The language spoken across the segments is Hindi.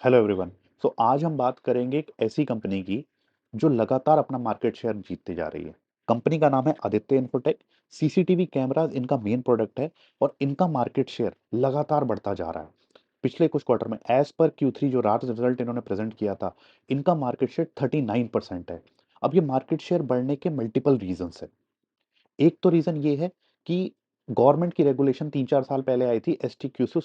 Hello everyone. आज हम बात करेंगे एक ऐसी कंपनी की जो लगातार अपना मार्केट शेयर जीतती जा रही है। कंपनी का नाम है आदित्य इंफोटेक। सीसीटीवी कैमरास इनका मेन प्रोडक्ट है और इनका मार्केट शेयर लगातार बढ़ता जा रहा है। पिछले कुछ क्वार्टर में एज पर Q3 जो रात रिजल्ट इन्होंने प्रेजेंट किया था, इनका मार्केट शेयर 39% है। अब ये मार्केट शेयर बढ़ने के मल्टीपल रीजंस है। एक तो रीजन ये है कि गवर्नमेंट की रेगुलेशन 3-4 साल पहले आई थी, S T Q C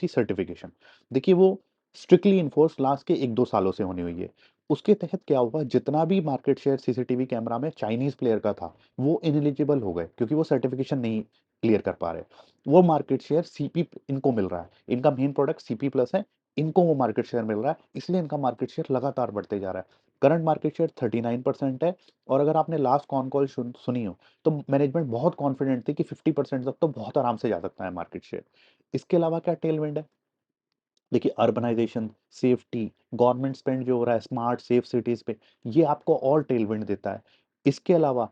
certification. देखिए वो स्ट्रिक्टली इन्फोर्स लास्ट के 1-2 सालों से होनी हुई है। उसके तहत क्या हुआ, जितना भी मार्केट शेयर सीसीटीवी कैमरा में चाइनीज प्लेयर का था, वो इनएलिजिबल हो गए क्योंकि वो सर्टिफिकेशन नहीं क्लियर कर पा रहे। वो मार्केट शेयर सीपी इनको मिल रहा है। इनका मेन प्रोडक्ट सीपी प्लस है। इनको वो मार्केट शेयर मिल रहा है, इसलिए इनका मार्केट शेयर लगातार बढ़ते जा रहा है। करंट मार्केट शेयर 39% है। और अगर आपने लास्ट कॉन कॉल सुनी हो, तो मैनेजमेंट बहुत कॉन्फिडेंट थी कि 50% तक तो बहुत आराम से जा सकता है मार्केट शेयर। इसके अलावा क्या टेलविंड है? देखिए अर्बनाइजेशन, सेफ्टी, गवर्नमेंट स्पेंड जो हो रहा है स्मार्ट सेफ सिटीज पे, ये आपको और टेलविंड देता है। इसके अलावा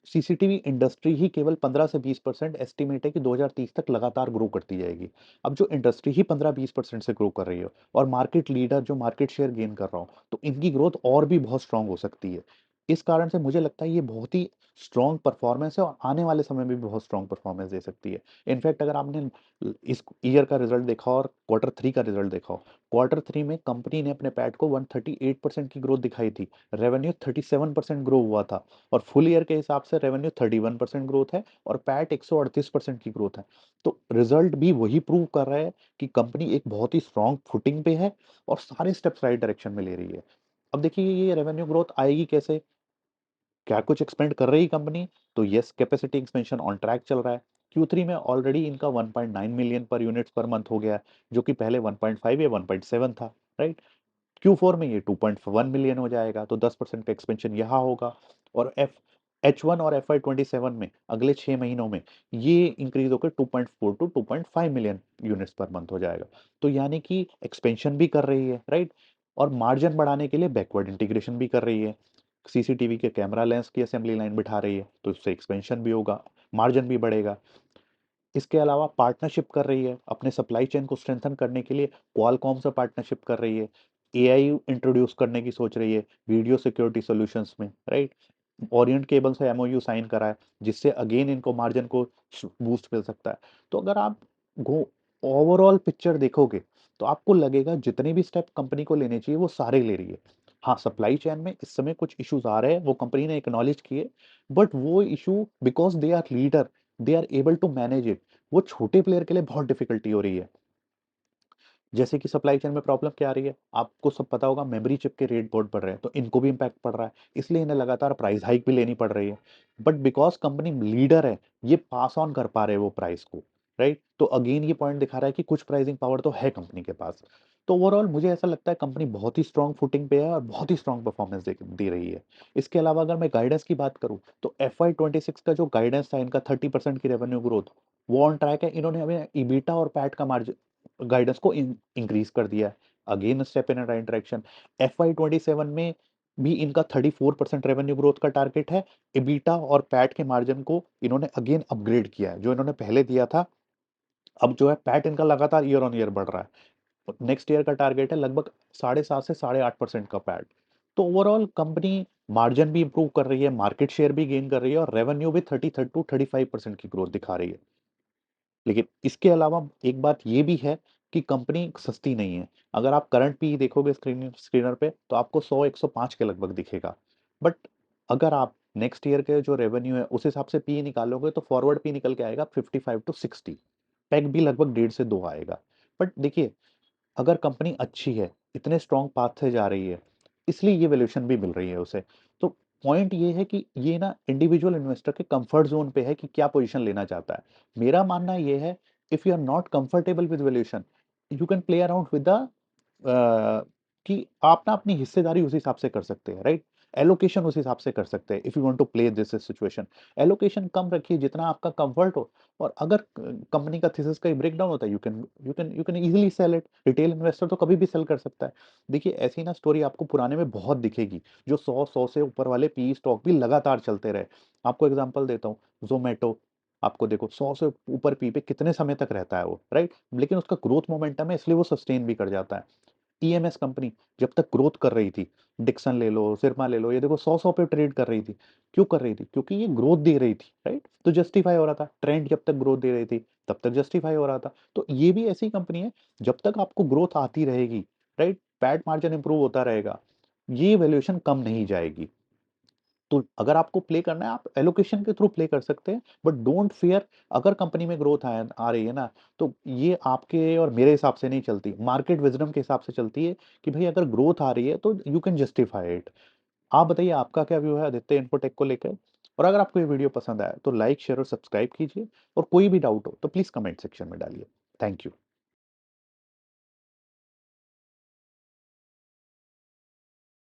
सीसीटीवी इंडस्ट्री ही केवल 15 से 20% एस्टिमेट है कि 2030 तक लगातार ग्रो करती जाएगी। अब जो इंडस्ट्री ही 15-20% से ग्रो कर रही है और मार्केट लीडर जो मार्केट शेयर गेन कर रहा हो, तो इनकी ग्रोथ और भी बहुत स्ट्रांग हो सकती है। इस कारण से मुझे लगता है ये बहुत ही स्ट्रांग परफॉर्मेंस है और आने वाले समय में भी बहुत स्ट्रांग परफॉर्मेंस दे सकती है। इनफैक्ट अगर आपने इस ईयर का रिजल्ट देखा और क्वार्टर 3 का रिजल्ट देखा हो, क्वार्टर 3 में कंपनी ने अपने पैट को 138% की ग्रोथ दिखाई थी। रेवेन्यू 37% ग्रो हुआ था। और फुल ईयर के हिसाब से रेवेन्यू 31% ग्रोथ है और पैट 138% की ग्रोथ है। तो रिजल्ट भी वही प्रूव कर रहा है कि कंपनी एक बहुत ही स्ट्रांग फुटिंग पे है और सारे स्टेप्स राइट डायरेक्शन में ले रही है। अब देखिए ये रेवेन्यू ग्रोथ आएगी कैसे? क्या कुछ एक्सपेंड कर रही कंपनी? तो yes, capacity expansion on track चल रहा है। Q3 में ऑलरेडी इनका 1.9 मिलियन पर यूनिट्स पर मंथ हो गया है, जो कि पहले 1.5 या 1.7 था, राइट? Q4 में ये 2.1 मिलियन हो जाएगा, तो 10% का एक्सपेंशन यहाँ होगा। और H1 और FY27 में अगले 6 महीनों में ये इंक्रीज होकर 2.4 to 2.5 million units per month हो जाएगा। तो यानी कि एक्सपेंशन भी कर रही है, राइट? और मार्जिन बढ़ाने के लिए बैकवर्ड इंटीग्रेशन भी कर रही है। सीसीटीवी के कैमरा लेंस की असेंबली लाइन बिठा रही है, तो इससे एक्सपेंशन भी होगा, मार्जिन भी बढ़ेगा। इसके अलावा पार्टनरशिप कर रही है अपने सप्लाई चेन को स्ट्रेंथन करने के लिए। क्वालकॉम से पार्टनरशिप कर रही है। एआई इंट्रोड्यूस करने की सोच रही है वीडियो सिक्योरिटी सॉल्यूशंस में, राइट? ओरिएंट केबल से एमओयू साइन करा है, जिससे अगेन इनको मार्जिन को बूस्ट मिल सकता है। तो अगर आप गो ओवरऑल पिक्चर देखोगे, तो आपको लगेगा जितने भी स्टेप कंपनी को लेने चाहिए वो सारे ले रही है। हाँ, सप्लाई चेन में इस समय कुछ इश्यूज आ रहे हैं, वो कंपनी ने एक्नॉलेज किए। बट वो issue because they are leader, they are able to manage it. वो छोटे प्लेयर के लिए बहुत डिफिकल्टी हो रही है। जैसे कि सप्लाई चेन में प्रॉब्लम क्या आ रही है, आपको सब पता होगा, मेमोरी चिप के रेट बहुत बढ़ रहे हैं, तो इनको भी इम्पैक्ट पड़ रहा है। इसलिए इन्हें लगातार प्राइस हाइक भी लेनी पड़ रही है। बट बिकॉज कंपनी लीडर है, ये पास ऑन कर पा रहे हैं वो प्राइस को, राइट? तो अगेन ये पॉइंट दिखा रहा है कि कुछ प्राइसिंग पावर तो है कंपनी के पास। तो ओवरऑल मुझे ऐसा लगता है कंपनी बहुत ही स्ट्रांग फुटिंग पे है और बहुत ही स्ट्रांग परफॉर्मेंस दे रही है। इसके अलावा अगर मैं गाइडेंस की बात करूं, तो FY26 का जो गाइडेंस था इनका 30% की रेवेन्यू ग्रोथ, वो ऑन ट्रैक है। इन्होंने हमें ईबीटा और पैट का मार्जिन गाइडेंस को इंक्रीज कर दिया है। Again step in right direction. FY27 में भी इनका 34% रेवेन्यू ग्रोथ का टारगेट है। इबीटा और पैट के मार्जिन को इन्होंने अगेन अपग्रेड किया है, जो इन्होंने पहले दिया था। अब जो है पैट इनका लगातार ईयर ऑन ईयर बढ़ रहा है। नेक्स्ट ईयर का टारगेट है लगभग 7.5 से 8.5% का पैट। तो ओवरऑल कंपनी मार्जिन भी इंप्रूव कर रही है, मार्केट शेयर भी गेन कर रही है और रेवेन्यू भी 30 टू 35% की ग्रोथ दिखा रही है। लेकिन इसके अलावा एक बात ये भी है कि कंपनी सस्ती नहीं है। अगर आप करंट पी देखोगे स्क्रीनर पे, तो आपको 100-105 के लगभग दिखेगा। बट अगर आप नेक्स्ट ईयर के जो रेवेन्यू है उस हिसाब से पी निकालोगे, तो फॉरवर्ड पी निकल के आएगा 55 टू 60। पैक भी लगभग 1.5 से 2 आएगा। बट देखिए, अगर कंपनी अच्छी है, इतने स्ट्रॉन्ग पाथ से जा रही है, इसलिए ये वैल्यूएशन भी मिल रही है उसे। तो पॉइंट ये है कि ये ना इंडिविजुअल इन्वेस्टर के कंफर्ट जोन पे है कि क्या पोजीशन लेना चाहता है। मेरा मानना ये है, if you are not comfortable with valuation, you can play around with the कि आप ना अपनी हिस्सेदारी उस हिसाब से कर सकते हैं, राइट? एलोकेशन उस हिसाब से कर सकते हैं। If you want to play this situation, allocation कम रखिए जितना आपका कंफर्ट हो। और अगर कंपनी का थीसिस कहीं ब्रेक डाउन होता है, you can easily sell it. Retail investor तो कभी भी सेल कर सकता है। देखिए ऐसी ना स्टोरी आपको पुराने में बहुत दिखेगी, जो 100 से ऊपर वाले पी स्टॉक भी लगातार चलते रहे। आपको एग्जांपल देता हूँ, जोमेटो। आपको देखो 100 से ऊपर पी पे कितने समय तक रहता है वो, राइट? लेकिन उसका ग्रोथ मोमेंटम है, इसलिए वो सस्टेन भी कर जाता है। ईएमएस कंपनी जब तक ग्रोथ कर रही थी, डिक्सन ले लो, सिरमा ले लो, ये देखो 100-100 पे ट्रेड कर रही थी। क्यों कर रही थी? क्योंकि ये ग्रोथ दे रही थी, राइट? तो जस्टिफाई हो रहा था। ट्रेंड जब तक ग्रोथ दे रही थी, तब तक जस्टिफाई हो रहा था। तो ये भी ऐसी कंपनी है, जब तक आपको ग्रोथ आती रहेगी, राइट? पैट मार्जिन इंप्रूव होता रहेगा, ये वैल्यूएशन कम नहीं जाएगी। तो अगर आपको प्ले करना है, आप एलोकेशन के थ्रू प्ले कर सकते हैं, बट डोंट फियर। अगर कंपनी में ग्रोथ आ रही है ना, तो ये आपके और मेरे हिसाब से नहीं चलती, मार्केट विजडम के हिसाब से चलती है कि भाई अगर ग्रोथ आ रही है तो यू कैन जस्टिफाई इट। आप बताइए आपका क्या व्यू है आदित्य इन्फोटेक को लेकर? और अगर आपको ये वीडियो पसंद आया तो लाइक शेयर और सब्सक्राइब कीजिए, और कोई भी डाउट हो तो प्लीज कमेंट सेक्शन में डालिए। Thank you.